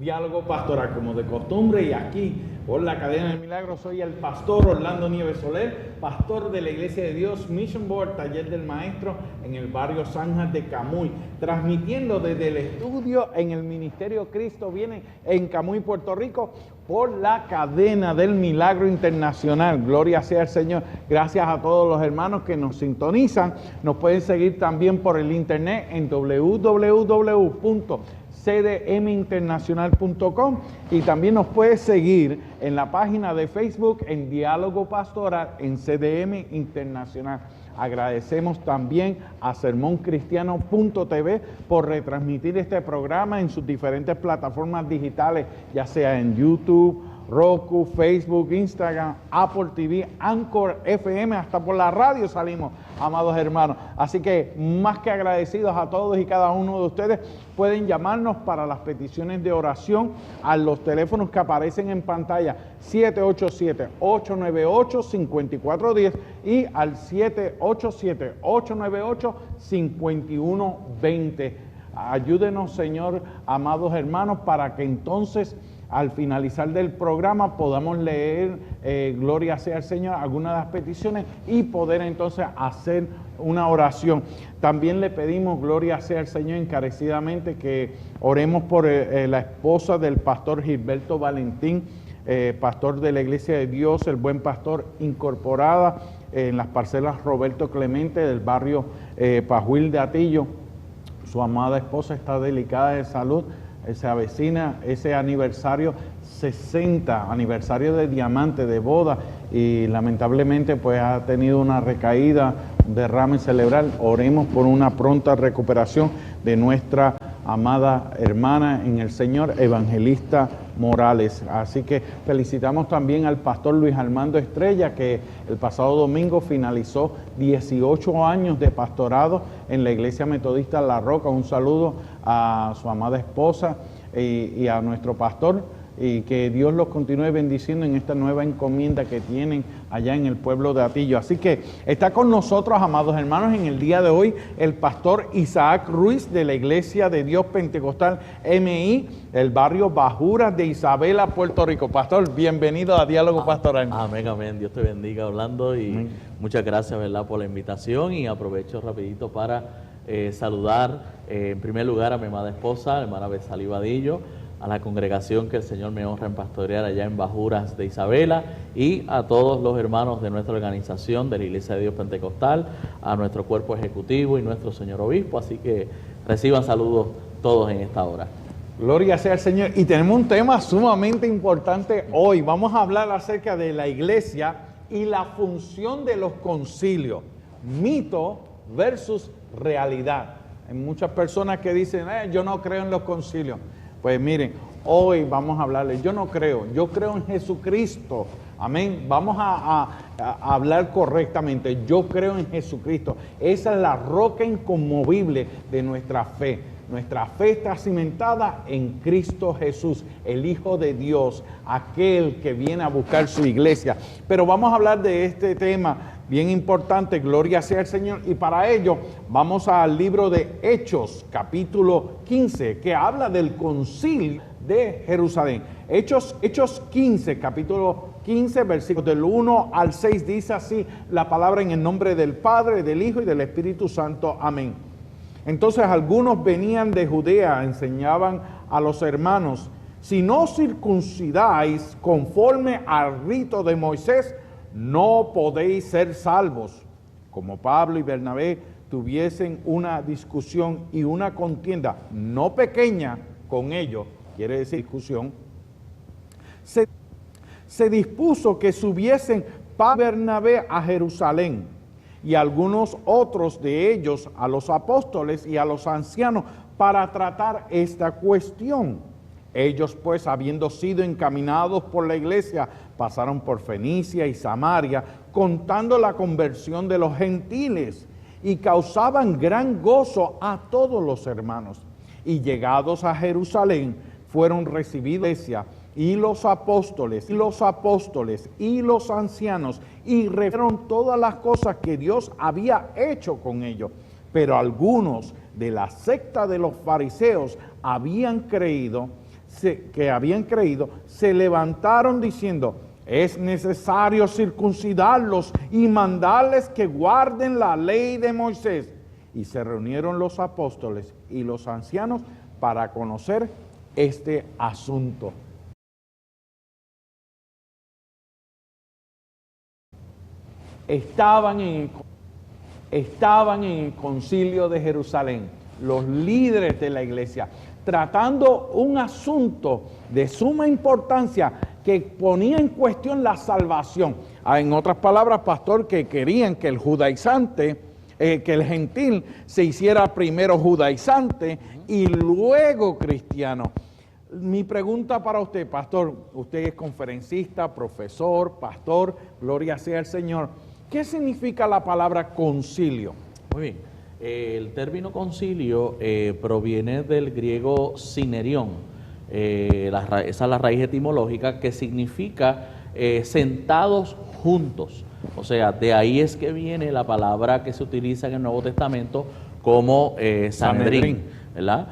Diálogo pastoral, como de costumbre, y aquí por la cadena de milagros soy el pastor Orlando Nieves Soler, pastor de la Iglesia de Dios Mission Board, Taller del Maestro, en el barrio Zanjas de Camuy, transmitiendo desde el estudio en el Ministerio Cristo Viene en Camuy, Puerto Rico, por la cadena del Milagro Internacional. Gloria sea al Señor. Gracias a todos los hermanos que nos sintonizan. Nos pueden seguir también por el internet en www.cdminternacional.com y también nos puede seguir en la página de Facebook en Diálogo Pastoral en CDM Internacional. Agradecemos también a sermoncristiano.tv por retransmitir este programa en sus diferentes plataformas digitales, ya sea en YouTube, Roku, Facebook, Instagram, Apple TV, Anchor FM, hasta por la radio salimos, amados hermanos. Así que más que agradecidos a todos y cada uno de ustedes, pueden llamarnos para las peticiones de oración a los teléfonos que aparecen en pantalla, 787-898-5410 y al 787-898-5120. Ayúdenos, Señor, amados hermanos, para que entonces al finalizar del programa podamos leer, gloria sea al Señor, algunas de las peticiones y poder entonces hacer una oración. También le pedimos, gloria sea al Señor, encarecidamente que oremos por la esposa del pastor Gilberto Valentín, pastor de la Iglesia de Dios, el Buen Pastor, incorporada en las parcelas Roberto Clemente del barrio Pajuil de Atillo. Su amada esposa está delicada de salud. Se avecina ese aniversario 60, aniversario de diamante, de boda, y lamentablemente pues ha tenido una recaída, un derrame cerebral. Oremos por una pronta recuperación de nuestra amada hermana en el Señor, Evangelista Morales. Así que felicitamos también al pastor Luis Armando Estrella, que el pasado domingo finalizó 18 años de pastorado en la Iglesia Metodista La Roca. Un saludo a su amada esposa y a nuestro pastor, y que Dios los continúe bendiciendo en esta nueva encomienda que tienen allá en el pueblo de Atillo. Así que está con nosotros, amados hermanos, en el día de hoy el pastor Isaac Ruiz de la Iglesia de Dios Pentecostal MI, el barrio Bajuras de Isabela, Puerto Rico. Pastor, bienvenido a Diálogo Pastoral. Amén, amén. Dios te bendiga, Orlando, y muchas gracias, ¿verdad?, por la invitación, y aprovecho rapidito para saludar en primer lugar a mi amada esposa, la hermana Besalí Vadillo, a la congregación que el Señor me honra en pastorear allá en Bajuras de Isabela, y a todos los hermanos de nuestra organización de la Iglesia de Dios Pentecostal, a nuestro cuerpo ejecutivo y nuestro señor obispo. Así que reciban saludos todos en esta hora. Gloria sea al Señor. Y tenemos un tema sumamente importante hoy. Vamos a hablar acerca de la iglesia y la función de los concilios. Mito versus realidad. Hay muchas personas que dicen, yo no creo en los concilios. Pues miren, hoy vamos a hablarles, yo creo en Jesucristo, amén. Vamos a hablar correctamente, yo creo en Jesucristo. Esa es la roca inconmovible de nuestra fe. Nuestra fe está cimentada en Cristo Jesús, el Hijo de Dios, aquel que viene a buscar su iglesia. Pero vamos a hablar de este tema bien importante, gloria sea al Señor, y para ello vamos al libro de Hechos, capítulo 15, que habla del concilio de Jerusalén. Hechos 15, capítulo 15, versículos del 1 al 6, dice así la palabra: en el nombre del Padre, del Hijo y del Espíritu Santo. Amén. Entonces algunos venían de Judea, enseñaban a los hermanos: si no circuncidáis conforme al rito de Moisés, no podéis ser salvos. Como Pablo y Bernabé tuviesen una discusión y una contienda no pequeña con ellos, quiere decir discusión, se dispuso que subiesen Pablo y Bernabé a Jerusalén, y algunos otros de ellos a los apóstoles y a los ancianos para tratar esta cuestión. Ellos pues, habiendo sido encaminados por la iglesia, pasaron por Fenicia y Samaria, contando la conversión de los gentiles, y causaban gran gozo a todos los hermanos. Y llegados a Jerusalén, fueron recibidos y los apóstoles y los ancianos, y refirieron todas las cosas que Dios había hecho con ellos. Pero algunos de la secta de los fariseos habían creído, que habían creído, se levantaron diciendo: es necesario circuncidarlos y mandarles que guarden la ley de Moisés. Y se reunieron los apóstoles y los ancianos para conocer este asunto. Estaban en el concilio de Jerusalén, los líderes de la iglesia, tratando un asunto de suma importancia que ponía en cuestión la salvación. En otras palabras, pastor, que querían que el judaizante, que el gentil se hiciera primero judaizante y luego cristiano. Mi pregunta para usted, pastor, usted es conferencista, profesor, pastor, gloria sea al Señor. ¿Qué significa la palabra concilio? Muy bien. El término concilio proviene del griego synerion. Esa es la raíz etimológica que significa sentados juntos. O sea, de ahí es que viene la palabra que se utiliza en el Nuevo Testamento como Sanedrín, ¿verdad?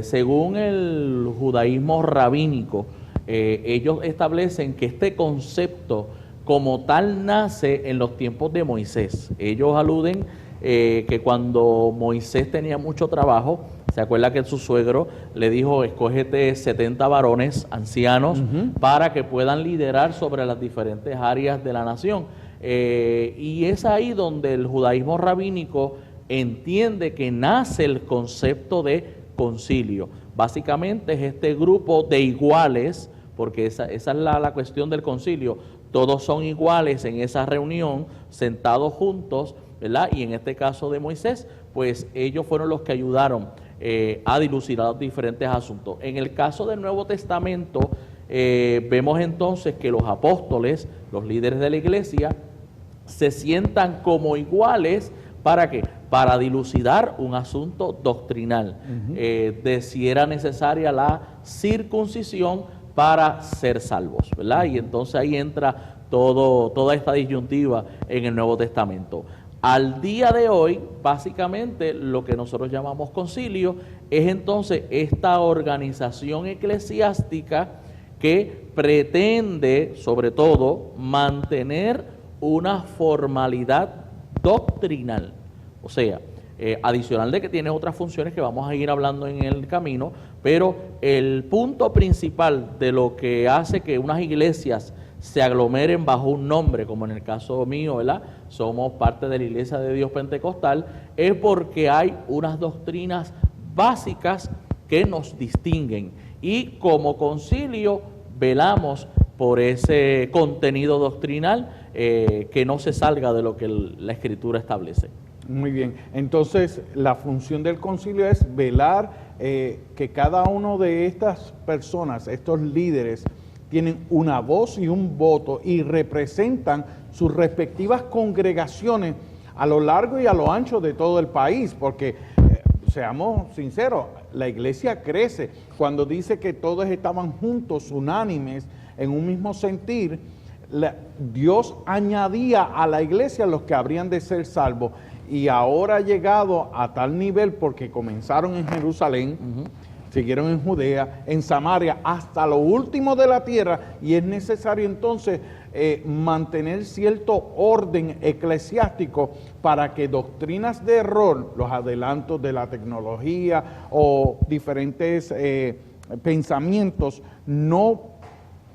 Según el judaísmo rabínico, ellos establecen que este concepto como tal nace en los tiempos de Moisés. Ellos aluden que cuando Moisés tenía mucho trabajo, se acuerda que su suegro le dijo: escógete 70 varones ancianos para que puedan liderar sobre las diferentes áreas de la nación. Y es ahí donde el judaísmo rabínico entiende que nace el concepto de concilio. Básicamente es este grupo de iguales, porque esa es la cuestión del concilio. Todos son iguales en esa reunión, sentados juntos, ¿verdad? Y en este caso de Moisés, pues ellos fueron los que ayudaron a dilucidar los diferentes asuntos. En el caso del Nuevo Testamento, vemos entonces que los apóstoles, los líderes de la iglesia, se sientan como iguales. ¿Para qué? Para dilucidar un asunto doctrinal, de si era necesaria la circuncisión para ser salvos, ¿verdad? Y entonces ahí entra toda esta disyuntiva en el Nuevo Testamento. Al día de hoy, básicamente, lo que nosotros llamamos concilio es entonces esta organización eclesiástica que pretende, sobre todo, mantener una formalidad doctrinal. O sea, adicional de que tiene otras funciones que vamos a ir hablando en el camino, pero el punto principal de lo que hace que unas iglesias se aglomeren bajo un nombre, como en el caso mío, ¿verdad? Somos parte de la Iglesia de Dios Pentecostal, es porque hay unas doctrinas básicas que nos distinguen y como concilio velamos por ese contenido doctrinal que no se salga de lo que la Escritura establece. Muy bien, entonces la función del concilio es velar que cada uno de estas personas, estos líderes, tienen una voz y un voto y representan sus respectivas congregaciones a lo largo y a lo ancho de todo el país, porque seamos sinceros, la iglesia crece. Cuando dice que todos estaban juntos, unánimes, en un mismo sentir, Dios añadía a la iglesia los que habrían de ser salvos. Y ahora ha llegado a tal nivel porque comenzaron en Jerusalén, siguieron en Judea, en Samaria, hasta lo último de la tierra, y es necesario entonces mantener cierto orden eclesiástico para que doctrinas de error, los adelantos de la tecnología o diferentes pensamientos, no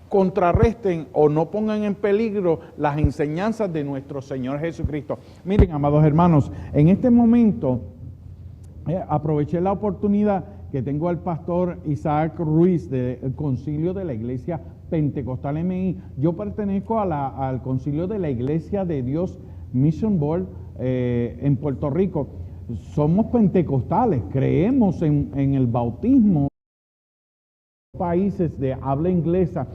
contrarresten o no pongan en peligro las enseñanzas de nuestro Señor Jesucristo. Miren, amados hermanos, en este momento aproveché la oportunidad que tengo al pastor Isaac Ruiz del Concilio de la Iglesia Pentecostal MI. Yo pertenezco al Concilio de la Iglesia de Dios Mission Board en Puerto Rico. Somos pentecostales, creemos en el bautismo. Países de habla inglesa,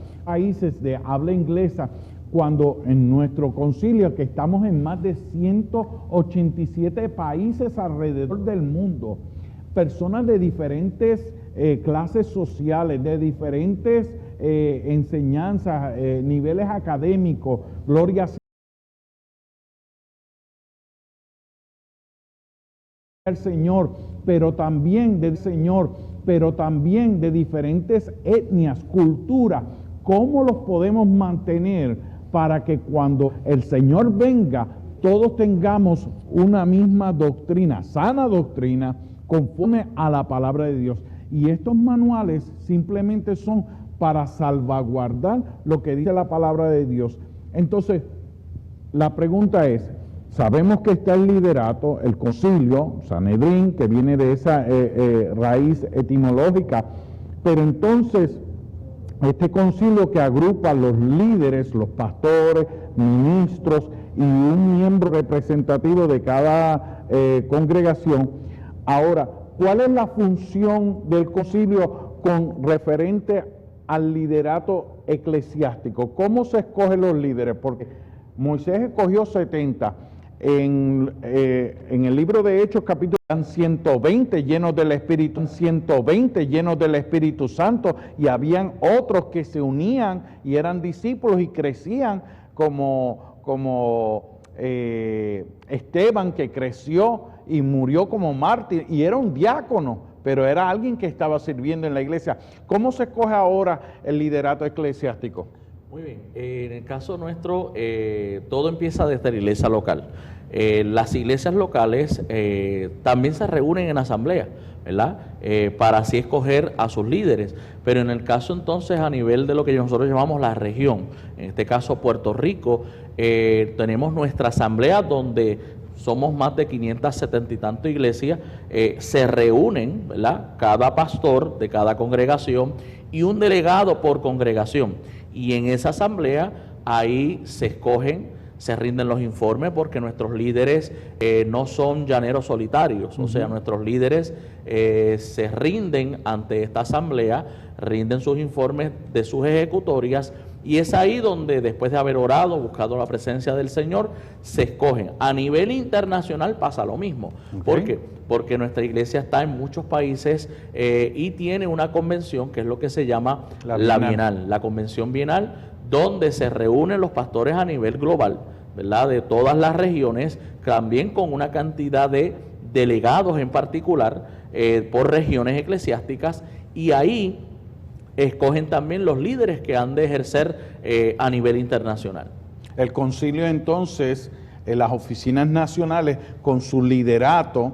cuando en nuestro concilio, que estamos en más de 187 países alrededor del mundo, personas de diferentes clases sociales, de diferentes enseñanzas, niveles académicos, gloria al Señor, pero también del Señor, pero también de diferentes etnias, culturas, cómo los podemos mantener para que cuando el Señor venga, todos tengamos una misma doctrina, sana doctrina, conforme a la palabra de Dios. Y estos manuales simplemente son para salvaguardar lo que dice la palabra de Dios. Entonces, la pregunta es, sabemos que está el liderato, el concilio, Sanedrín, que viene de esa raíz etimológica, pero entonces este concilio que agrupa los líderes, los pastores, ministros y un miembro representativo de cada congregación. Ahora, ¿cuál es la función del concilio con referente al liderato eclesiástico? ¿Cómo se escogen los líderes? Porque Moisés escogió 70. En el libro de Hechos, capítulo 120 llenos del Espíritu, 120 llenos del Espíritu Santo, y habían otros que se unían y eran discípulos y crecían como Esteban, que creció y murió como mártir y era un diácono, pero era alguien que estaba sirviendo en la iglesia. ¿Cómo se escoge ahora el liderato eclesiástico? Muy bien, en el caso nuestro, todo empieza desde la iglesia local. Las iglesias locales también se reúnen en asamblea, ¿verdad? Para así escoger a sus líderes. Pero en el caso entonces a nivel de lo que nosotros llamamos la región, en este caso Puerto Rico, tenemos nuestra asamblea donde somos más de 570 y tanto iglesias, se reúnen, ¿verdad? Cada pastor de cada congregación y un delegado por congregación. Y en esa asamblea ahí se escogen, se rinden los informes, porque nuestros líderes no son llaneros solitarios, o sea, nuestros líderes se rinden ante esta asamblea, rinden sus informes de sus ejecutorias, y es ahí donde, después de haber orado, buscado la presencia del Señor, se escogen. A nivel internacional pasa lo mismo. ¿Por qué? Porque nuestra iglesia está en muchos países y tiene una convención que es lo que se llama la Bienal, la convención bienal, donde se reúnen los pastores a nivel global, ¿verdad? De todas las regiones, también con una cantidad de delegados en particular por regiones eclesiásticas, y ahí escogen también los líderes que han de ejercer a nivel internacional. El concilio entonces, en las oficinas nacionales, con su liderato,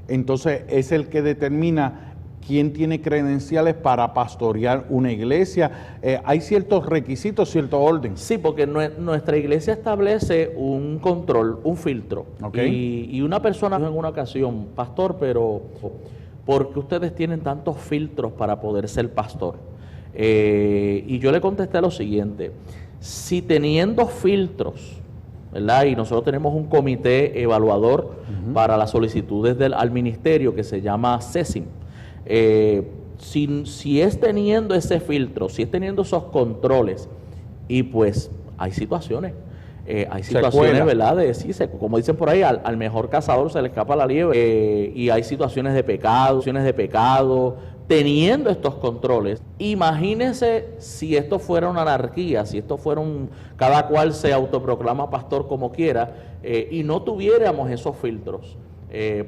entonces es el que determina quién tiene credenciales para pastorear una iglesia. Hay ciertos requisitos, cierto orden. Sí, porque nuestra iglesia establece un control, un filtro. Y una persona dijo en una ocasión, pastor, pero ¿por qué ustedes tienen tantos filtros para poder ser pastor? Y yo le contesté lo siguiente: si teniendo filtros, ¿verdad? Y nosotros tenemos un comité evaluador para las solicitudes al ministerio que se llama CESIM. Si es teniendo ese filtro, si es teniendo esos controles, y pues hay situaciones, ¿verdad? Como dicen por ahí, al mejor cazador se le escapa la liebre, y hay situaciones de pecado, teniendo estos controles. Imagínense si esto fuera una anarquía, si esto fuera cada cual se autoproclama pastor como quiera, y no tuviéramos esos filtros.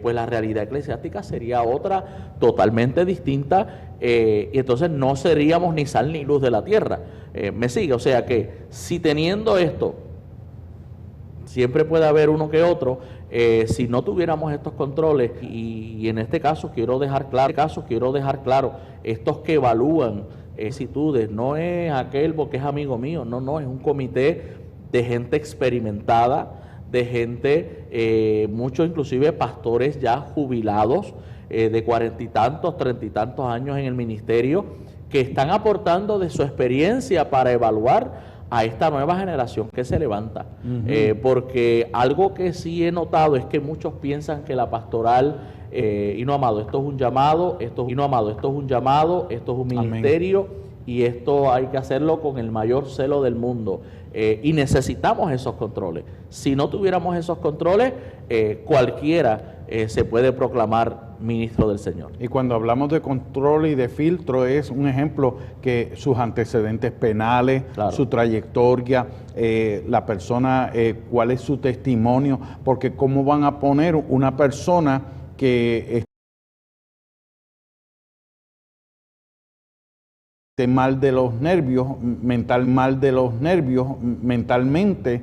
Pues la realidad eclesiástica sería otra totalmente distinta, y entonces no seríamos ni sal ni luz de la tierra. ¿Me sigue? O sea que si teniendo esto, siempre puede haber uno que otro, si no tuviéramos estos controles, y en este caso quiero dejar claro, estos que evalúan solicitudes, no es aquel porque es amigo mío, no, es un comité de gente experimentada, de gente, muchos inclusive pastores ya jubilados, de 40 y tantos, 30 y tantos años en el ministerio, que están aportando de su experiencia para evaluar a esta nueva generación que se levanta. Porque algo que sí he notado es que muchos piensan que la pastoral, y no, amado, esto es un llamado, esto es un ministerio. Amén. Y esto hay que hacerlo con el mayor celo del mundo, y necesitamos esos controles. Si no tuviéramos esos controles, cualquiera se puede proclamar ministro del Señor. Y cuando hablamos de control y de filtro, es un ejemplo que sus antecedentes penales, claro, su trayectoria, la persona, cuál es su testimonio, porque cómo van a poner una persona que mal de los nervios, mentalmente,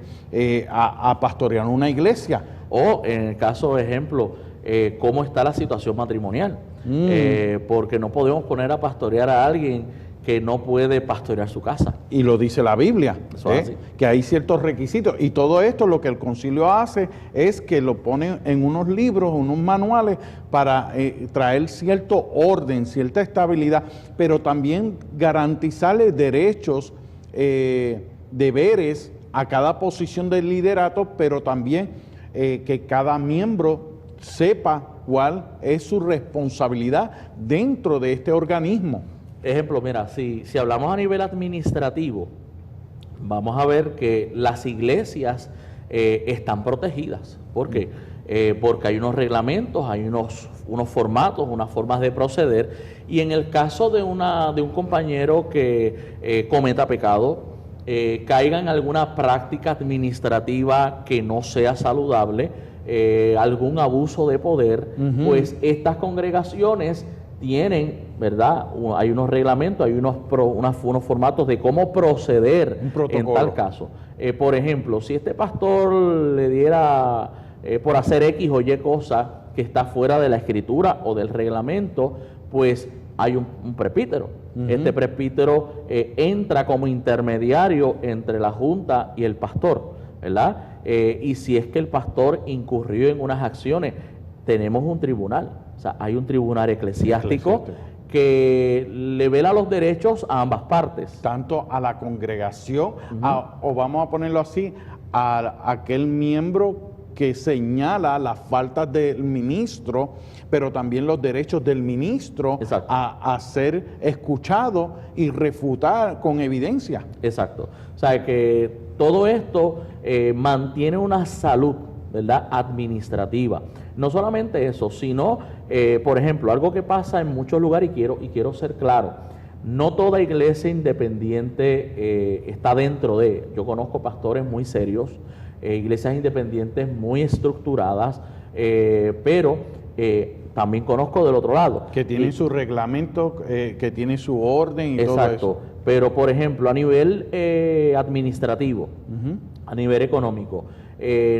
a pastorear una iglesia. O en el caso, ejemplo, cómo está la situación matrimonial. Porque no podemos poner a pastorear a alguien que no puede pastorear su casa. Y lo dice la Biblia, Así. que hay ciertos requisitos. Y todo esto lo que el concilio hace es que lo pone en unos libros, unos manuales, para traer cierto orden, cierta estabilidad, pero también garantizarle derechos, deberes a cada posición del liderato, pero también que cada miembro sepa cuál es su responsabilidad dentro de este organismo. Ejemplo, mira, si hablamos a nivel administrativo, vamos a ver que las iglesias están protegidas. ¿Por qué? Porque hay unos reglamentos, hay unos formatos, unas formas de proceder, y en el caso de un compañero que cometa pecado, caiga en alguna práctica administrativa que no sea saludable, algún abuso de poder, pues estas congregaciones tienen, ¿verdad? Hay unos reglamentos, hay unos formatos de cómo proceder en tal caso. Por ejemplo, si este pastor le diera por hacer X o Y cosa que está fuera de la escritura o del reglamento, pues hay un presbítero. Este presbítero entra como intermediario entre la junta y el pastor, ¿verdad? Y si es que el pastor incurrió en unas acciones, tenemos un tribunal. O sea, hay un tribunal eclesiástico que le vela los derechos a ambas partes. Tanto a la congregación, o vamos a ponerlo así, a aquel miembro que señala las faltas del ministro, pero también los derechos del ministro a ser escuchado y refutar con evidencia. Exacto. O sea, que todo esto mantiene una salud, ¿verdad?, administrativa. No solamente eso, sino, por ejemplo, algo que pasa en muchos lugares, y quiero ser claro, no toda iglesia independiente está dentro de. Yo conozco pastores muy serios, iglesias independientes muy estructuradas, pero también conozco del otro lado. Que tienen su reglamento, que tienen su orden y todo eso. Pero, por ejemplo, a nivel administrativo, a nivel económico,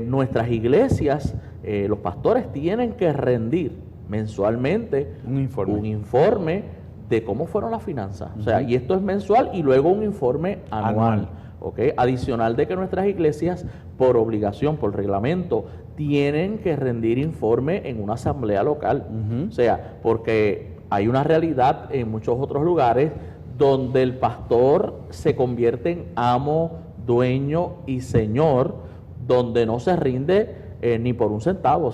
nuestras iglesias, los pastores tienen que rendir mensualmente un informe de cómo fueron las finanzas. O sea, y esto es mensual y luego un informe anual. ¿Okay? Adicional de que nuestras iglesias, por obligación, por reglamento, tienen que rendir informe en una asamblea local. O sea, porque hay una realidad en muchos otros lugares donde el pastor se convierte en amo, dueño y señor, donde no se rinde ni por un centavo.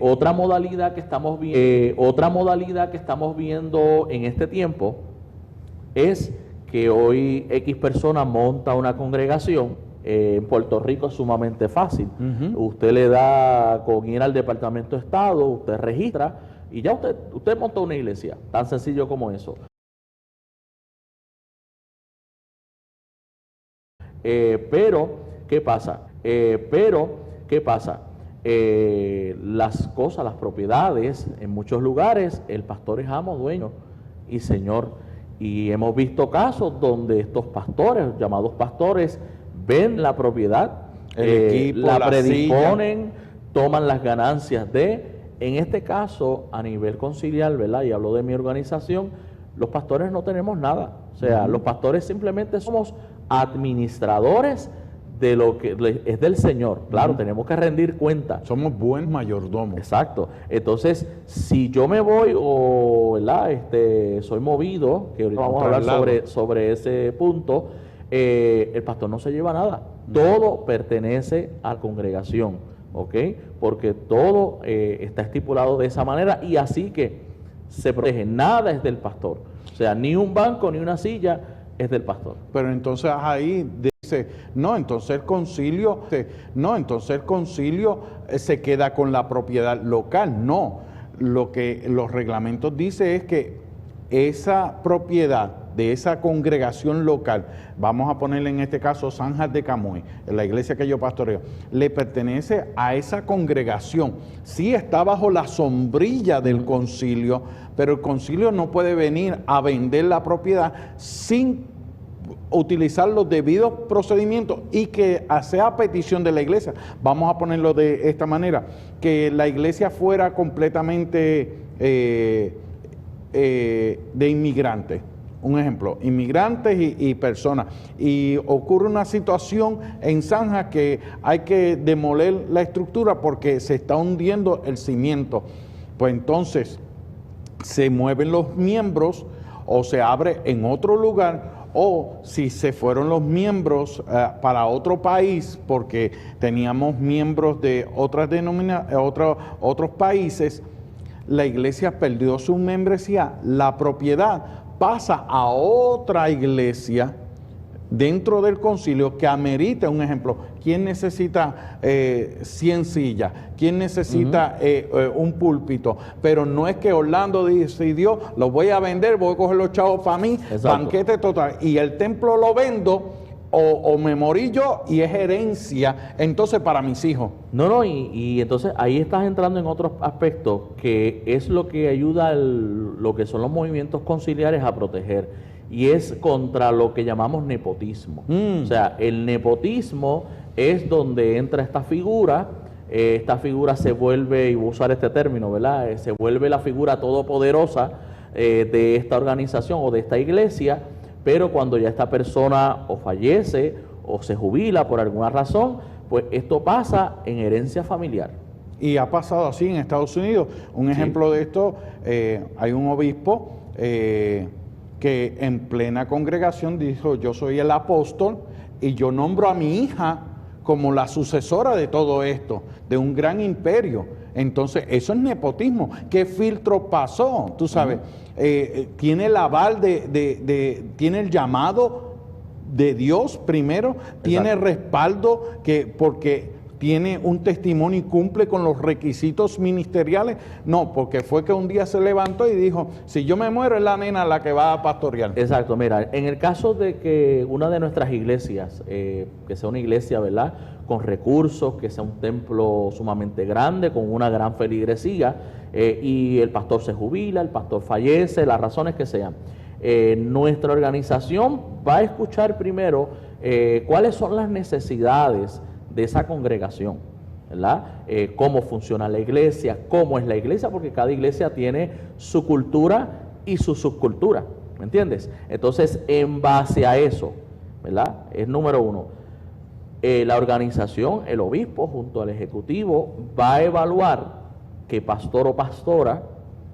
Otra modalidad que estamos viendo en este tiempo es que hoy X persona monta una congregación. En Puerto Rico es sumamente fácil. Usted le da con ir al Departamento de Estado, usted registra y ya usted montó una iglesia. Tan sencillo como eso. Pero, ¿qué pasa? Las cosas, las propiedades, en muchos lugares, el pastor es amo, dueño y señor. Y hemos visto casos donde estos pastores, llamados pastores, ven la propiedad, el equipo, la predisponen, toman las ganancias en este caso, a nivel conciliar, ¿verdad? Y hablo de mi organización, los pastores no tenemos nada. O sea, los pastores simplemente somos administradores de lo que es del Señor. Claro, tenemos que rendir cuenta. Somos buen mayordomos. Exacto. Entonces, si yo me voy ¿verdad? Soy movido, que ahorita vamos a hablar sobre ese punto, el pastor no se lleva nada. Todo pertenece a la congregación, ¿ok? Porque todo está estipulado de esa manera y así que se protege. Nada es del pastor. O sea, ni un banco ni una silla es del pastor. Pero entonces ahí dice, entonces el concilio se queda con la propiedad local. No, lo que los reglamentos dicen es que esa propiedad de esa congregación local, vamos a ponerle en este caso Zanjas de Camuy, en la iglesia que yo pastoreo, le pertenece a esa congregación. Sí está bajo la sombrilla del concilio, pero el concilio no puede venir a vender la propiedad sin utilizar los debidos procedimientos y que sea petición de la iglesia. Vamos a ponerlo de esta manera, que la iglesia fuera completamente de inmigrantes. Un ejemplo, inmigrantes y personas. Y ocurre una situación en Zanjas que hay que demoler la estructura porque se está hundiendo el cimiento. Pues entonces se mueven los miembros o se abre en otro lugar, o si se fueron los miembros para otro país, porque teníamos miembros de otras otros países, la iglesia perdió su membresía, la propiedad pasa a otra iglesia dentro del concilio que amerita, un ejemplo, ¿quién necesita 100 sillas? ¿Quién necesita un púlpito? Pero no es que Orlando decidió, lo voy a vender, voy a coger los chavos para mí, exacto, banquete total, y el templo lo vendo, o me morí yo y es herencia, entonces para mis hijos. No, y entonces ahí estás entrando en otros aspectos que es lo que ayuda lo que son los movimientos conciliares a proteger, y es contra lo que llamamos nepotismo. O sea, el nepotismo es donde entra esta figura se vuelve, y voy a usar este término, ¿verdad? Se vuelve la figura todopoderosa de esta organización o de esta iglesia, pero cuando ya esta persona o fallece o se jubila por alguna razón, pues esto pasa en herencia familiar. Y ha pasado así en Estados Unidos. Un ejemplo de esto, hay un obispo que en plena congregación dijo, yo soy el apóstol y yo nombro a mi hija como la sucesora de todo esto, de un gran imperio. Entonces, eso es nepotismo. ¿Qué filtro pasó? Tú sabes, tiene el aval tiene el llamado de Dios primero, exacto, tiene respaldo porque tiene un testimonio y cumple con los requisitos ministeriales. No, porque fue que un día se levantó y dijo, si yo me muero es la nena la que va a pastorear. Exacto, mira, en el caso de que una de nuestras iglesias, que sea una iglesia, ¿verdad?, con recursos, que sea un templo sumamente grande, con una gran feligresía, y el pastor se jubila, el pastor fallece, las razones que sean, nuestra organización va a escuchar primero cuáles son las necesidades de esa congregación, ¿verdad? Cómo funciona la iglesia, cómo es la iglesia, porque cada iglesia tiene su cultura y su subcultura, ¿me entiendes? Entonces, en base a eso, ¿verdad?, es número uno, la organización, el obispo junto al ejecutivo va a evaluar que pastor o pastora,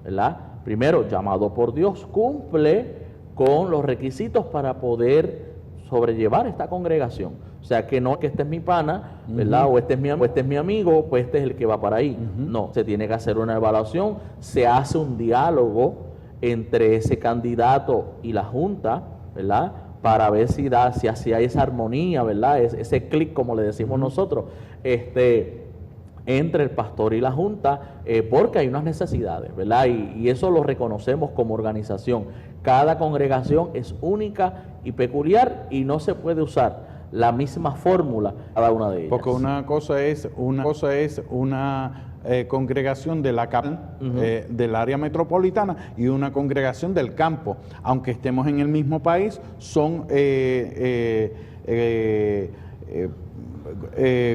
¿verdad?, primero llamado por Dios, cumple con los requisitos para poder sobrellevar esta congregación. O sea, que no que este es mi pana, ¿verdad?, o este es mi amigo, pues este es el que va para ahí. No, se tiene que hacer una evaluación, se hace un diálogo entre ese candidato y la junta, ¿verdad?, para ver si hay esa armonía, ¿verdad?, ese clic, como le decimos nosotros, entre el pastor y la junta, porque hay unas necesidades, ¿verdad? Y eso lo reconocemos como organización. Cada congregación es única y peculiar y no se puede usar la misma fórmula cada una de ellas. Porque una cosa es una congregación de la del área metropolitana y una congregación del campo. Aunque estemos en el mismo país, son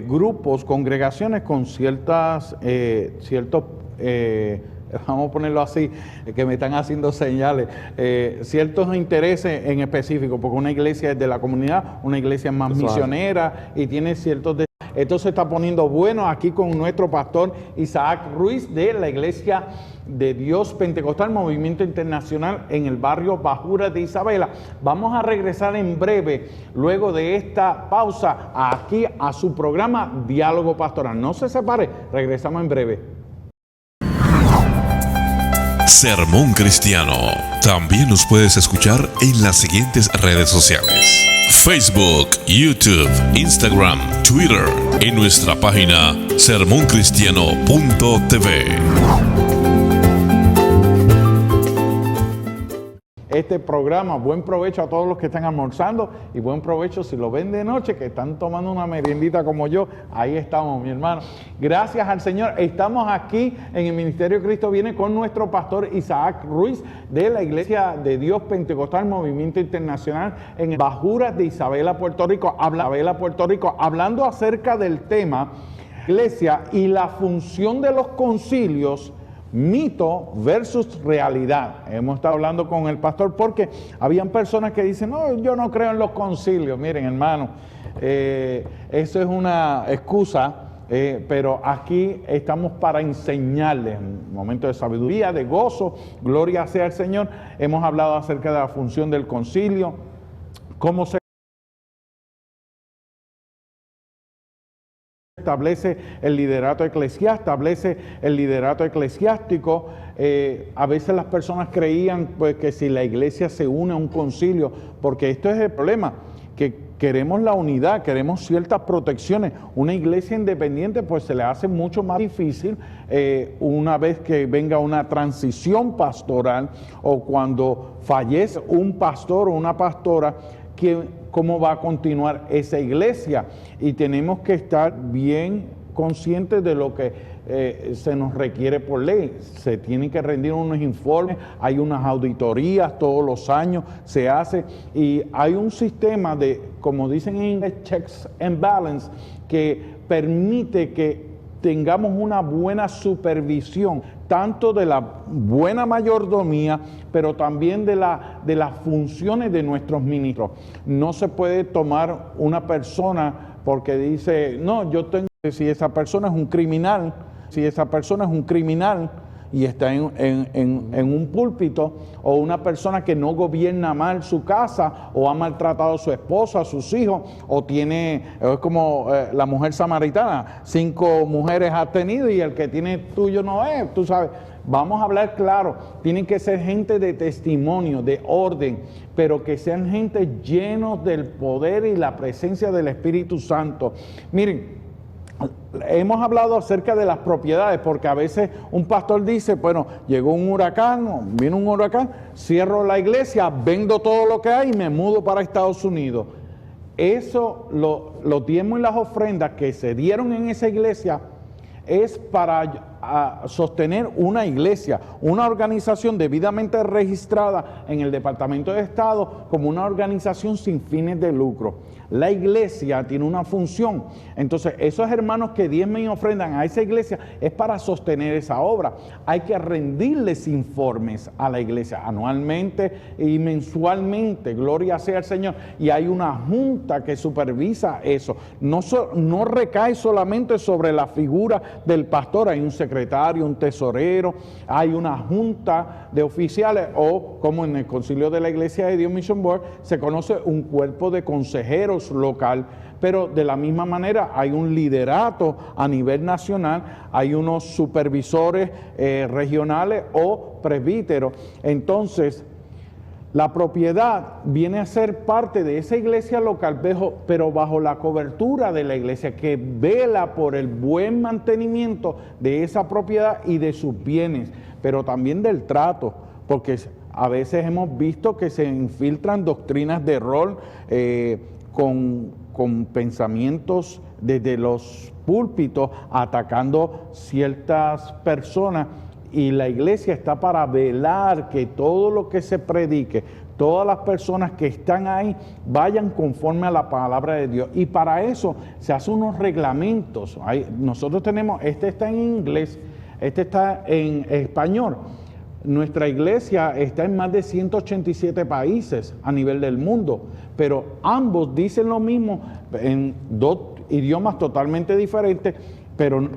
grupos, congregaciones con ciertos, vamos a ponerlo así, que me están haciendo señales, ciertos intereses en específico, porque una iglesia es de la comunidad, una iglesia es más misionera y tiene ciertos... Esto se está poniendo bueno aquí con nuestro pastor Isaac Ruiz de la Iglesia de Dios Pentecostal Movimiento Internacional en el barrio Bajura de Isabela. Vamos a regresar en breve, luego de esta pausa, aquí a su programa Diálogo Pastoral. No se separe, regresamos en breve. Sermón Cristiano. También nos puedes escuchar en las siguientes redes sociales: Facebook, YouTube, Instagram, Twitter, en nuestra página sermoncristiano.tv. este programa. Buen provecho a todos los que están almorzando y buen provecho si lo ven de noche, que están tomando una meriendita como yo. Ahí estamos, mi hermano. Gracias al Señor. Estamos aquí en el Ministerio Cristo Viene con nuestro pastor Isaac Ruiz de la Iglesia de Dios Pentecostal Movimiento Internacional en Bajuras de Isabela, Puerto Rico. Hablando acerca del tema Iglesia y la función de los concilios, mito versus realidad. Hemos estado hablando con el pastor porque habían personas que dicen, no, yo no creo en los concilios. Miren, hermano, eso es una excusa, pero aquí estamos para enseñarles un momento de sabiduría, de gozo, gloria sea al Señor. Hemos hablado acerca de la función del concilio, cómo se establece el liderato eclesiástico. A veces las personas creían pues, que si la iglesia se une a un concilio, porque esto es el problema, que queremos la unidad, queremos ciertas protecciones. Una iglesia independiente pues se le hace mucho más difícil una vez que venga una transición pastoral o cuando fallece un pastor o una pastora, cómo va a continuar esa iglesia, y tenemos que estar bien conscientes de lo que se nos requiere por ley. Se tienen que rendir unos informes, hay unas auditorías todos los años, se hace, y hay un sistema de, como dicen en inglés, checks and balance, que permite que tengamos una buena supervisión, tanto de la buena mayordomía, pero también de las funciones de nuestros ministros. No se puede tomar una persona porque dice, no, yo tengo, si esa persona es un criminal, y está en un púlpito, o una persona que no gobierna mal su casa, o ha maltratado a su esposa, a sus hijos, o tiene, es como la mujer samaritana, 5 mujeres ha tenido y el que tiene tuyo no es, tú sabes. Vamos a hablar claro, tienen que ser gente de testimonio, de orden, pero que sean gente llenos del poder y la presencia del Espíritu Santo. Miren, hemos hablado acerca de las propiedades, porque a veces un pastor dice, bueno, llegó un huracán, vino un huracán, cierro la iglesia, vendo todo lo que hay y me mudo para Estados Unidos. Eso, los diezmos y las ofrendas que se dieron en esa iglesia es para sostener una iglesia, una organización debidamente registrada en el Departamento de Estado como una organización sin fines de lucro. La iglesia tiene una función. Entonces, esos hermanos que diezman y ofrendan a esa iglesia es para sostener esa obra. Hay que rendirles informes a la iglesia anualmente y mensualmente, gloria sea al Señor. Y hay una junta que supervisa eso. No recae solamente sobre la figura del pastor, hay un secretario, un tesorero, hay una junta de oficiales, o como en el concilio de la Iglesia de Dios Mission Board se conoce un cuerpo de consejeros local, pero de la misma manera hay un liderato a nivel nacional, hay unos supervisores regionales o presbíteros. Entonces, la propiedad viene a ser parte de esa iglesia local, pero bajo la cobertura de la iglesia, que vela por el buen mantenimiento de esa propiedad y de sus bienes, pero también del trato, porque a veces hemos visto que se infiltran doctrinas de error con pensamientos desde los púlpitos atacando ciertas personas. Y la iglesia está para velar que todo lo que se predique, todas las personas que están ahí vayan conforme a la palabra de Dios. Y para eso se hacen unos reglamentos. Nosotros tenemos, este está en inglés, este está en español. Nuestra iglesia está en más de 187 países a nivel del mundo, pero ambos dicen lo mismo en 2 idiomas totalmente diferentes, pero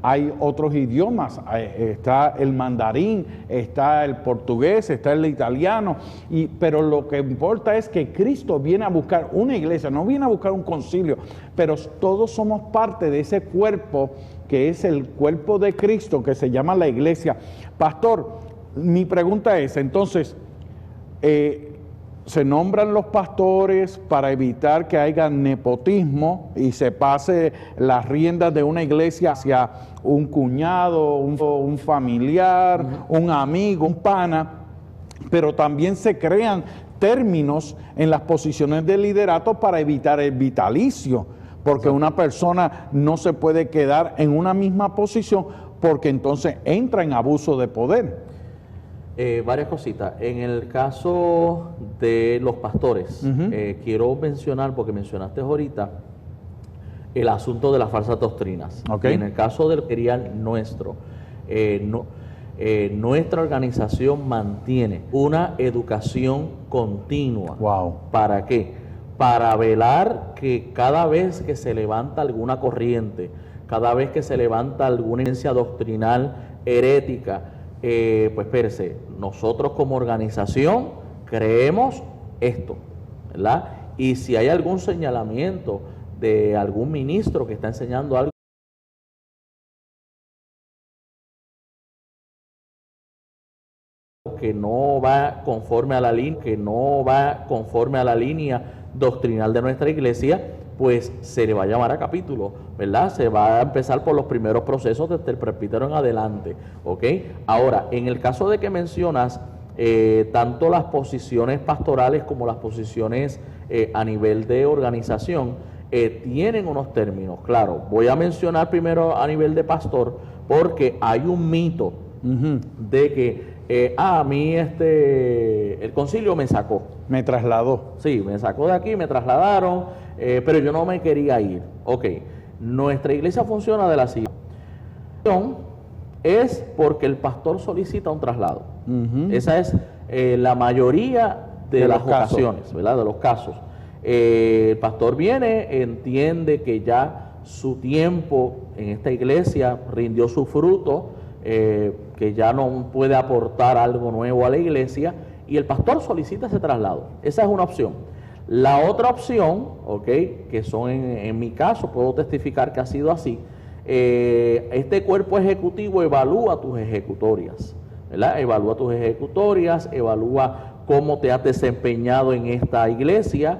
hay otros idiomas, está el mandarín, está el portugués, está el italiano, pero lo que importa es que Cristo viene a buscar una iglesia, no viene a buscar un concilio, pero todos somos parte de ese cuerpo que es el cuerpo de Cristo, que se llama la iglesia. Pastor, mi pregunta es, entonces, se nombran los pastores para evitar que haya nepotismo y se pase las riendas de una iglesia hacia un cuñado, un familiar, un amigo, un pana. pero también se crean términos en las posiciones de liderato para evitar el vitalicio, porque una persona no se puede quedar en una misma posición porque entonces entra en abuso de poder. Varias cositas. En el caso de los pastores, quiero mencionar, porque mencionaste ahorita, el asunto de las falsas doctrinas. Okay. En el caso del material nuestro, nuestra organización mantiene una educación continua. Wow. ¿Para qué? Para velar que cada vez que se levanta alguna corriente, cada vez que se levanta alguna herencia doctrinal herética, pues espérese, nosotros como organización creemos esto, ¿verdad? Y si hay algún señalamiento de algún ministro que está enseñando algo que no va conforme a la línea doctrinal de nuestra iglesia, pues se le va a llamar a capítulo, ¿verdad? Se va a empezar por los primeros procesos desde el presbítero en adelante, ¿ok? Ahora, en el caso de que mencionas tanto las posiciones pastorales como las posiciones a nivel de organización, tienen unos términos. Claro, voy a mencionar primero a nivel de pastor, porque hay un mito de que a mí el concilio me sacó. Me trasladó. Sí, me sacó de aquí, me trasladaron, pero yo no me quería ir. Ok, nuestra iglesia funciona de la siguiente manera. Es porque el pastor solicita un traslado. Esa es la mayoría de las ocasiones, ¿verdad? De los casos. El pastor viene, entiende que ya su tiempo en esta iglesia rindió su fruto, que ya no puede aportar algo nuevo a la iglesia, y el pastor solicita ese traslado. Esa es una opción. La otra opción, ¿ok?, que son en mi caso, puedo testificar que ha sido así, este cuerpo ejecutivo evalúa tus ejecutorias, ¿verdad? Evalúa tus ejecutorias, evalúa cómo te has desempeñado en esta iglesia,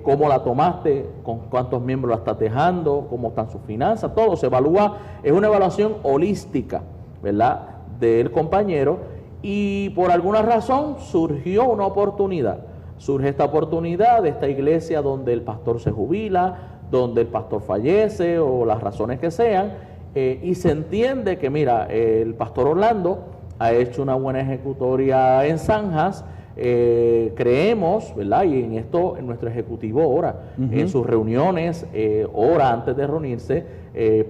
cómo la tomaste, con cuántos miembros la estás dejando, cómo están sus finanzas, todo se evalúa. Es una evaluación holística, ¿verdad?, del compañero, y por alguna razón surgió una oportunidad. Surge esta oportunidad de esta iglesia donde el pastor se jubila, donde el pastor fallece o las razones que sean, y se entiende que, mira, el pastor Orlando ha hecho una buena ejecutoria en zanjas, creemos, ¿verdad? Y en esto nuestro ejecutivo ora, en sus reuniones, ora antes de reunirse,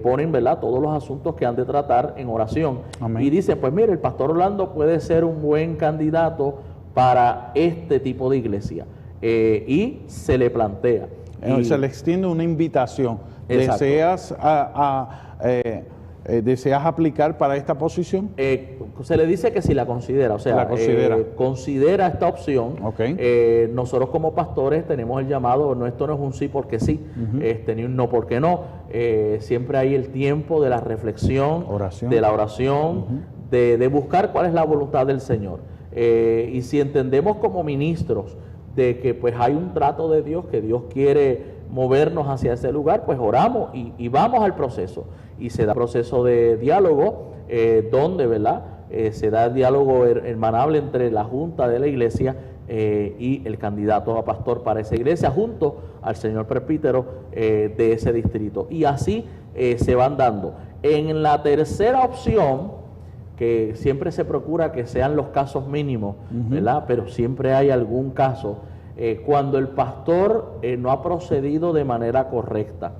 ponen, ¿verdad?, todos los asuntos que han de tratar en oración. Amén. Y dicen, pues mire, el pastor Orlando puede ser un buen candidato para este tipo de iglesia, y se le plantea. Se le extiende una invitación. Exacto. ¿Deseas aplicar para esta posición? Se le dice que si la considera, o sea, considera esta opción. Okay. Nosotros como pastores tenemos el llamado, no, esto no es un sí porque sí, ni un no porque no. Siempre hay el tiempo de la reflexión, de la oración, de buscar cuál es la voluntad del Señor. Y si entendemos como ministros de que pues hay un trato de Dios, que Dios quiere movernos hacia ese lugar, pues oramos y vamos al proceso. Y se da proceso de diálogo, donde, ¿verdad?, se da el diálogo hermanable entre la junta de la iglesia y el candidato a pastor para esa iglesia, junto al señor presbítero de ese distrito. Y así se van dando. En la tercera opción, que siempre se procura que sean los casos mínimos, ¿verdad?, pero siempre hay algún caso, cuando el pastor no ha procedido de manera correcta,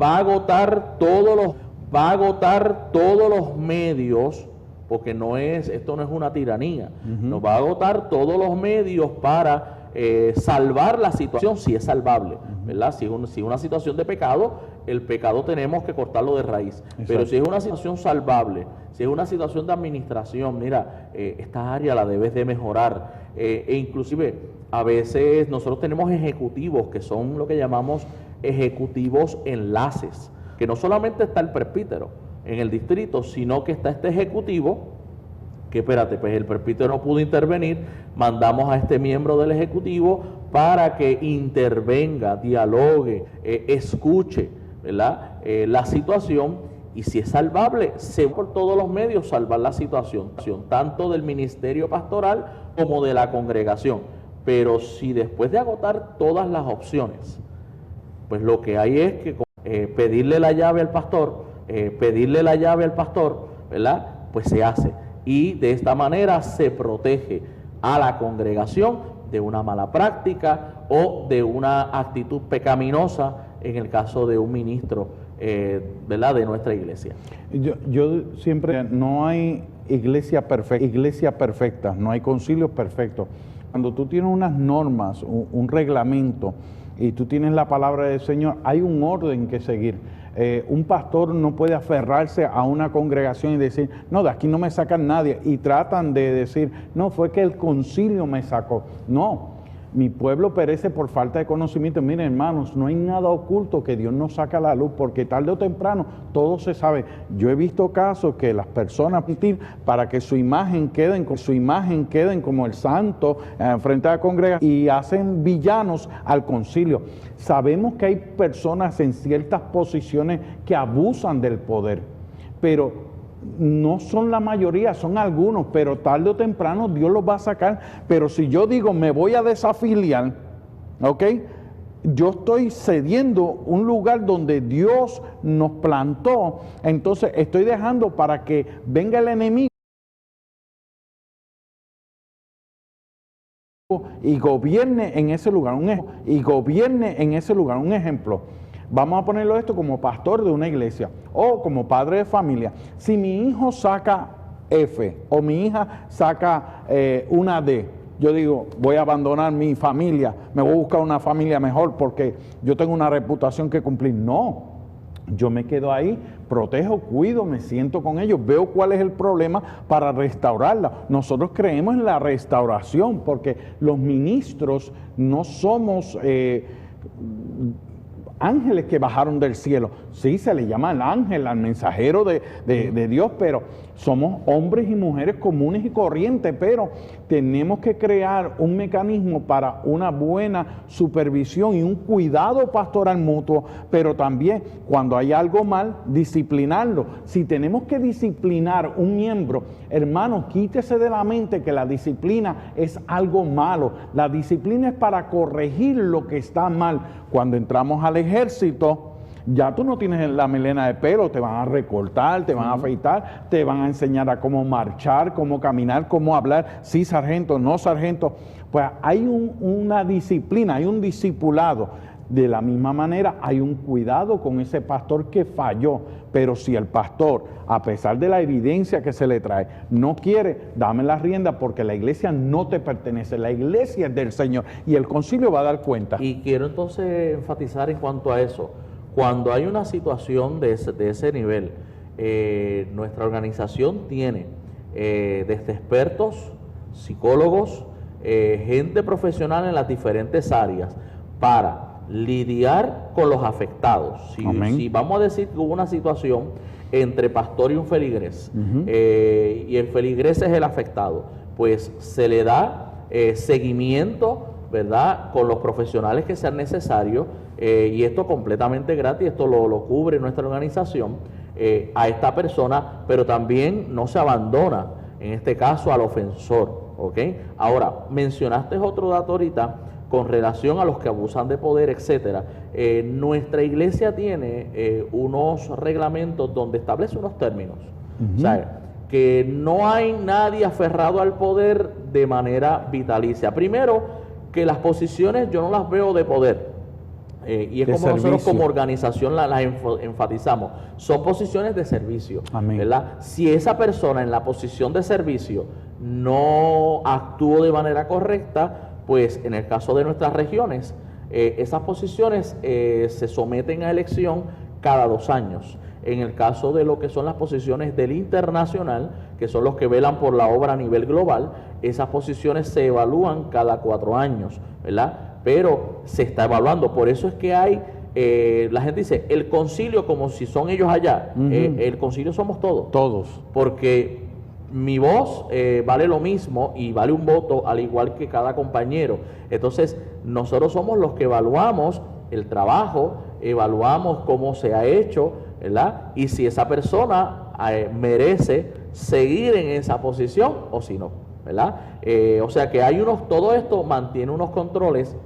va a agotar todos los medios, porque esto no es una tiranía, nos va a agotar todos los medios para salvar la situación, si es salvable, ¿verdad? Si es una situación de pecado, el pecado tenemos que cortarlo de raíz. Exacto. Pero si es una situación salvable, si es una situación de administración, mira, esta área la debes de mejorar, e inclusive a veces nosotros tenemos ejecutivos que son lo que llamamos ejecutivos enlaces, que no solamente está el presbítero en el distrito, sino que está este ejecutivo, que espérate, pues el presbítero no pudo intervenir, mandamos a este miembro del ejecutivo para que intervenga, dialogue, escuche, ¿verdad?, la situación, y si es salvable, se por todos los medios salvar la situación, tanto del ministerio pastoral como de la congregación. Pero si después de agotar todas las opciones, pues lo que hay es que pedirle la llave al pastor, ¿verdad? Pues se hace. Y de esta manera se protege a la congregación de una mala práctica o de una actitud pecaminosa en el caso de un ministro, ¿verdad?, de nuestra iglesia. Yo siempre, no hay iglesia perfecta, no hay concilios perfectos. Cuando tú tienes unas normas, un reglamento, y tú tienes la palabra del Señor, hay un orden que seguir. Un pastor no puede aferrarse a una congregación y decir, no, de aquí no me sacan nadie, y tratan de decir, no, fue que el concilio me sacó. No, mi pueblo perece por falta de conocimiento. Miren, hermanos, no hay nada oculto que Dios no saca a la luz, porque tarde o temprano todo se sabe. Yo he visto casos que las personas, para que su imagen queden como el santo frente a la congregación, y hacen villanos al concilio. Sabemos que hay personas en ciertas posiciones que abusan del poder, pero no son la mayoría, son algunos, pero tarde o temprano Dios los va a sacar. Pero si yo digo me voy a desafiliar, ¿ok?, yo estoy cediendo un lugar donde Dios nos plantó, entonces estoy dejando para que venga el enemigo y gobierne en ese lugar, un ejemplo. Vamos a ponerlo esto como pastor de una iglesia o como padre de familia. Si mi hijo saca F o mi hija saca una D, yo digo, voy a abandonar mi familia, me voy a buscar una familia mejor porque yo tengo una reputación que cumplir. No, yo me quedo ahí, protejo, cuido, me siento con ellos, veo cuál es el problema para restaurarla. Nosotros creemos en la restauración porque los ministros no somos ángeles que bajaron del cielo. Sí, se le llama el ángel, al mensajero de Dios, pero somos hombres y mujeres comunes y corrientes, pero tenemos que crear un mecanismo para una buena supervisión y un cuidado pastoral mutuo, pero también cuando hay algo mal, disciplinarlo. Si tenemos que disciplinar un miembro, hermano, quítese de la mente que la disciplina es algo malo. La disciplina es para corregir lo que está mal. Cuando entramos al ejército, ya tú no tienes la melena de pelo, te van a recortar, te van a afeitar, te van a enseñar a cómo marchar, cómo caminar, cómo hablar, sí sargento, no sargento. Pues hay una disciplina, hay un discipulado. De la misma manera hay un cuidado con ese pastor que falló, pero si el pastor, a pesar de la evidencia que se le trae, no quiere, dame la rienda porque la iglesia no te pertenece, la iglesia es del Señor y el concilio va a dar cuenta. Y quiero entonces enfatizar en cuanto a eso, cuando hay una situación de ese nivel, nuestra organización tiene desde expertos, psicólogos, gente profesional en las diferentes áreas para lidiar con los afectados. Si vamos a decir que hubo una situación entre pastor y un feligrés, y el feligrés es el afectado, pues se le da seguimiento, ¿verdad?, con los profesionales que sean necesarios, y esto completamente gratis, esto lo cubre nuestra organización, a esta persona, pero también no se abandona, en este caso, al ofensor, ¿ok? Ahora, mencionaste otro dato ahorita, con relación a los que abusan de poder, etcétera. Nuestra iglesia tiene unos reglamentos donde establece unos términos. O sea, que no hay nadie aferrado al poder de manera vitalicia. Primero, que las posiciones yo no las veo de poder. Y es como nosotros como organización las enfatizamos. Son posiciones de servicio. ¿Verdad? Si esa persona en la posición de servicio no actuó de manera correcta, pues en el caso de nuestras regiones, esas posiciones se someten a elección cada 2 años. En el caso de lo que son las posiciones del internacional, que son los que velan por la obra a nivel global, esas posiciones se evalúan cada 4 años, ¿verdad? Pero se está evaluando, por eso es que hay, la gente dice, el concilio como si son ellos allá, el concilio somos todos. Todos. Porque mi voz vale lo mismo y vale un voto al igual que cada compañero. Entonces, nosotros somos los que evaluamos el trabajo, evaluamos cómo se ha hecho, ¿verdad? Y si esa persona merece seguir en esa posición o si no, ¿verdad? O sea que hay todo esto mantiene unos controles,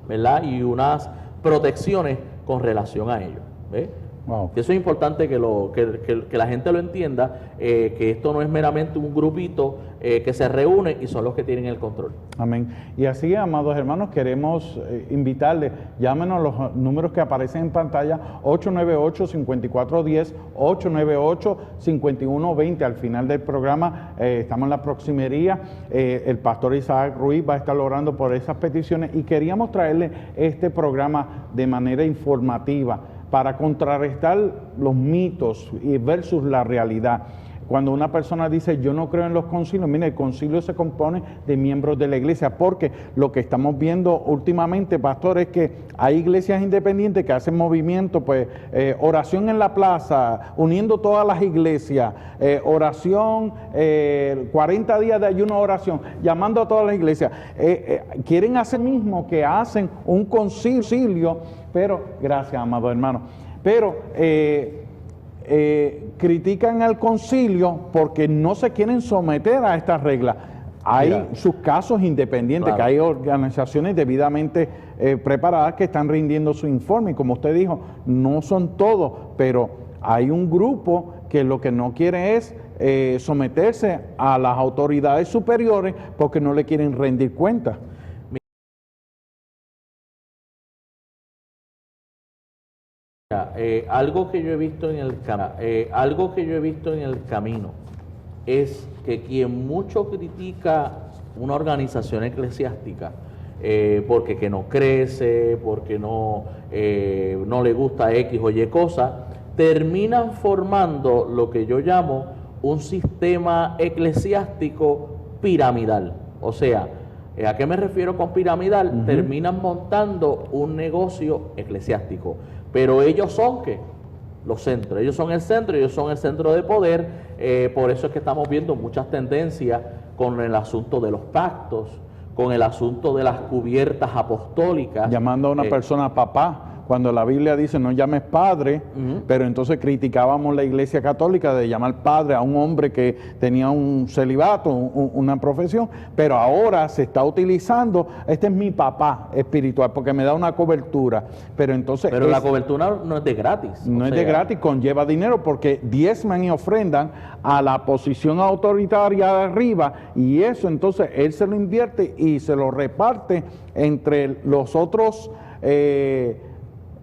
¿verdad? Y unas protecciones con relación a ello, ¿ves? Wow. Eso es importante que la gente lo entienda, que esto no es meramente un grupito que se reúne y son los que tienen el control. Amén. Y así, amados hermanos, queremos invitarles, llámenos los números que aparecen en pantalla, 898-5410, 898-5120. Al final del programa, estamos en la proximería, el pastor Isaac Ruiz va a estar orando por esas peticiones y queríamos traerle este programa de manera informativa para contrarrestar los mitos y versus la realidad. Cuando una persona dice, yo no creo en los concilios, mire, el concilio se compone de miembros de la iglesia, porque lo que estamos viendo últimamente, pastor, es que hay iglesias independientes que hacen movimiento, pues, oración en la plaza, uniendo todas las iglesias, oración, 40 días de ayuno, oración, llamando a todas las iglesias. Quieren hacer mismo que hacen un concilio, pero, gracias, amado hermano, pero critican al concilio porque no se quieren someter a estas reglas. Hay sus casos independientes, claro, que hay organizaciones debidamente preparadas que están rindiendo su informe, y como usted dijo, no son todos, pero hay un grupo que lo que no quiere es someterse a las autoridades superiores porque no le quieren rendir cuentas. Algo que yo he visto en el camino es que quien mucho critica una organización eclesiástica porque que no crece, porque no le gusta X o Y cosa, terminan formando lo que yo llamo un sistema eclesiástico piramidal. O sea, ¿a qué me refiero con piramidal? Terminan montando un negocio eclesiástico. Pero ellos son, ¿qué? Los centros. Ellos son el centro de poder. Por eso es que estamos viendo muchas tendencias con el asunto de los pactos, con el asunto de las cubiertas apostólicas. Llamando a una persona papá, cuando la Biblia dice no llames padre, pero entonces criticábamos la Iglesia Católica de llamar padre a un hombre que tenía un celibato, una profesión, pero ahora se está utilizando, este es mi papá espiritual porque me da una cobertura, pero entonces... Pero la cobertura no es de gratis. No es de gratis, conlleva dinero porque diezman y ofrendan a la posición autoritaria de arriba, y eso entonces él se lo invierte y se lo reparte entre los otros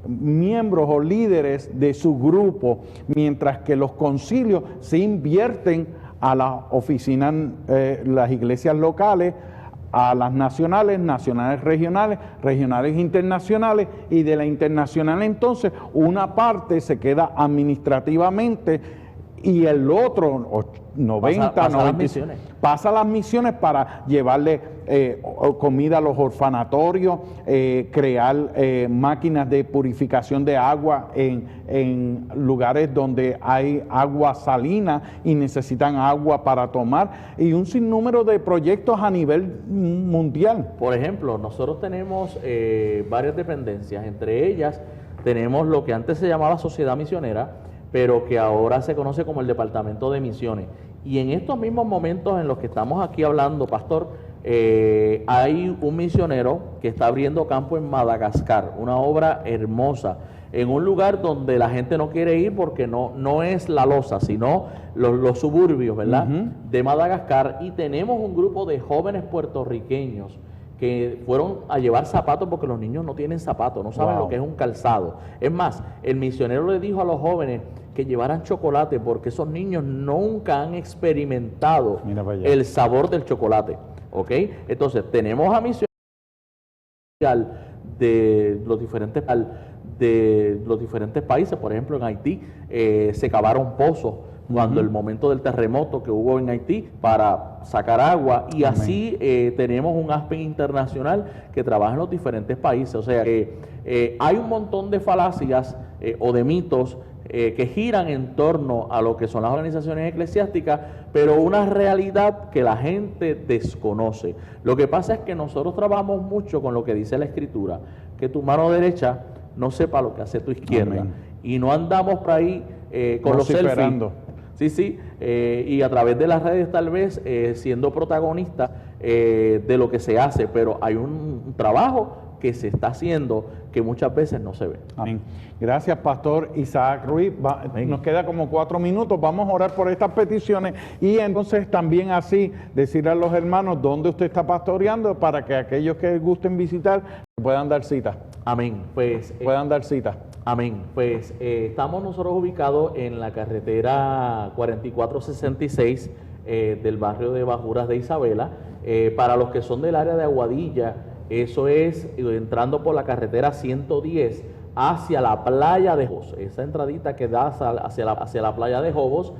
miembros o líderes de su grupo, mientras que los concilios se invierten a las oficinas, las iglesias locales, a las nacionales, regionales, regionales internacionales, y de la internacional entonces una parte se queda administrativamente y el otro 90, pasa a las misiones para llevarle comida a los orfanatorios, crear máquinas de purificación de agua en lugares donde hay agua salina y necesitan agua para tomar, y un sinnúmero de proyectos a nivel mundial. Por ejemplo, nosotros tenemos varias dependencias, entre ellas tenemos lo que antes se llamaba Sociedad Misionera, pero que ahora se conoce como el Departamento de Misiones. Y en estos mismos momentos en los que estamos aquí hablando, pastor, hay un misionero que está abriendo campo en Madagascar, una obra hermosa, en un lugar donde la gente no quiere ir porque no es La Losa, sino los suburbios, ¿verdad?, de Madagascar. Y tenemos un grupo de jóvenes puertorriqueños que fueron a llevar zapatos porque los niños no tienen zapatos, no saben lo que es un calzado. Es más, el misionero le dijo a los jóvenes que llevaran chocolate porque esos niños nunca han experimentado el sabor del chocolate, ¿ok? Entonces, tenemos a misioneros de los diferentes países. Por ejemplo, en Haití se cavaron pozos cuando el momento del terremoto que hubo en Haití para sacar agua, y así tenemos un Aspen internacional que trabaja en los diferentes países. O sea, hay un montón de falacias o de mitos que giran en torno a lo que son las organizaciones eclesiásticas, pero una realidad que la gente desconoce. Lo que pasa es que nosotros trabajamos mucho con lo que dice la Escritura, que tu mano derecha no sepa lo que hace tu izquierda. y no andamos por ahí con los selfies. Sí, y a través de las redes tal vez siendo protagonista de lo que se hace, pero hay un trabajo que se está haciendo que muchas veces no se ve. Amén. Gracias, Pastor Isaac Ruiz. Nos queda como 4 minutos. Vamos a orar por estas peticiones y entonces también así decirle a los hermanos dónde usted está pastoreando para que aquellos que gusten visitar puedan dar cita. Amén. Pues puedan dar cita. Amén. Pues estamos nosotros ubicados en la carretera 4466 del barrio de Bajuras de Isabela. Para los que son del área de Aguadilla, eso es entrando por la carretera 110 hacia la playa de Jobos. Esa entradita que da hacia la playa de Jobos,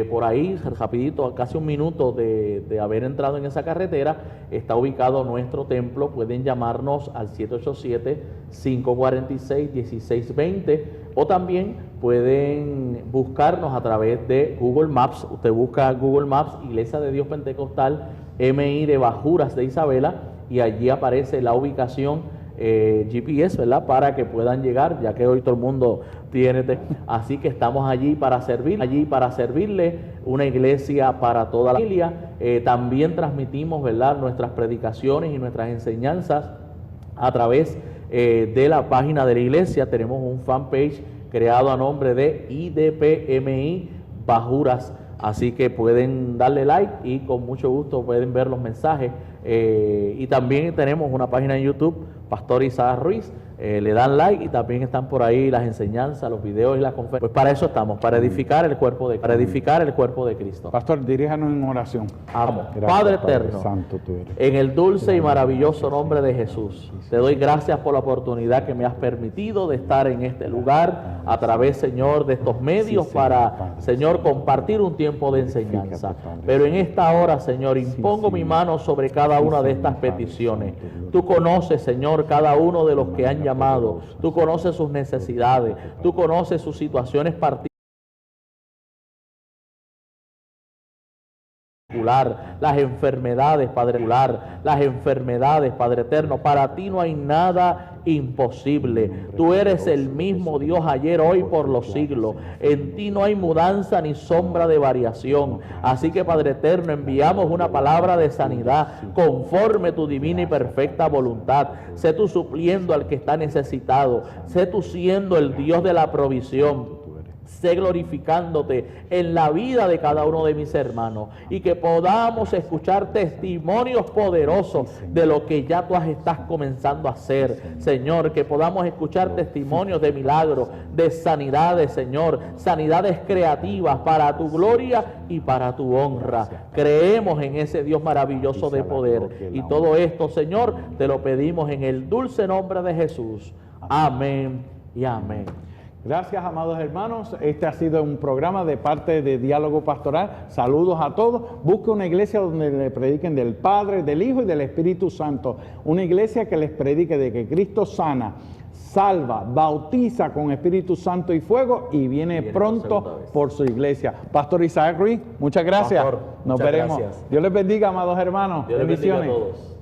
por ahí, rapidito, casi un minuto de haber entrado en esa carretera, está ubicado nuestro templo. Pueden llamarnos al 787-546-1620 o también pueden buscarnos a través de Google Maps. Usted busca Google Maps, Iglesia de Dios Pentecostal MI de Bajuras de Isabela, y allí aparece la ubicación GPS, ¿verdad? Para que puedan llegar, ya que hoy todo el mundo tiene. Así que estamos allí para servirle, una iglesia para toda la familia. También transmitimos, ¿verdad?, nuestras predicaciones y nuestras enseñanzas a través de la página de la iglesia. Tenemos un fanpage creado a nombre de IDPMI Bajuras. Así que pueden darle like y con mucho gusto pueden ver los mensajes. Y también tenemos una página en YouTube, Pastor Isaac Ruiz. Le dan like y también están por ahí las enseñanzas, los videos y las conferencias. Pues para eso estamos, para edificar el cuerpo de Cristo. Pastor, diríjanos en oración. Vamos. Gracias, Padre eterno, Santo tú eres. en el dulce y maravilloso nombre de Jesús, te doy gracias por la oportunidad que me has permitido de estar en este lugar a través, Señor, de estos medios para, Señor, compartir un tiempo de enseñanza. Pero en esta hora, Señor, impongo mi mano sobre cada una de estas peticiones. Tú conoces, Señor, cada uno de los que han llamado. Tú conoces sus necesidades. Tú conoces sus situaciones particulares. Las enfermedades, Padre eterno, para ti no hay nada imposible. Tú eres el mismo Dios ayer, hoy, por los siglos. En ti no hay mudanza ni sombra de variación. Así que, Padre eterno, enviamos una palabra de sanidad conforme tu divina y perfecta voluntad. Sé tú supliendo al que está necesitado. Sé tú siendo el Dios de la provisión. Sé glorificándote en la vida de cada uno de mis hermanos y que podamos escuchar testimonios poderosos de lo que ya tú estás comenzando a hacer, Señor, que podamos escuchar testimonios de milagros, de sanidades, Señor, sanidades creativas para tu gloria y para tu honra. Creemos en ese Dios maravilloso de poder y todo esto, Señor, te lo pedimos en el dulce nombre de Jesús. Amén y amén. Gracias, amados hermanos. Este ha sido un programa de parte de Diálogo Pastoral. Saludos a todos. Busque una iglesia donde le prediquen del Padre, del Hijo y del Espíritu Santo. Una iglesia que les predique de que Cristo sana, salva, bautiza con Espíritu Santo y fuego y viene pronto por su iglesia. Pastor Isaac Ruiz, muchas gracias. Pastor, Nos muchas veremos. Gracias. Dios les bendiga, amados hermanos. Dios les bendiga a Bendiciones. todos.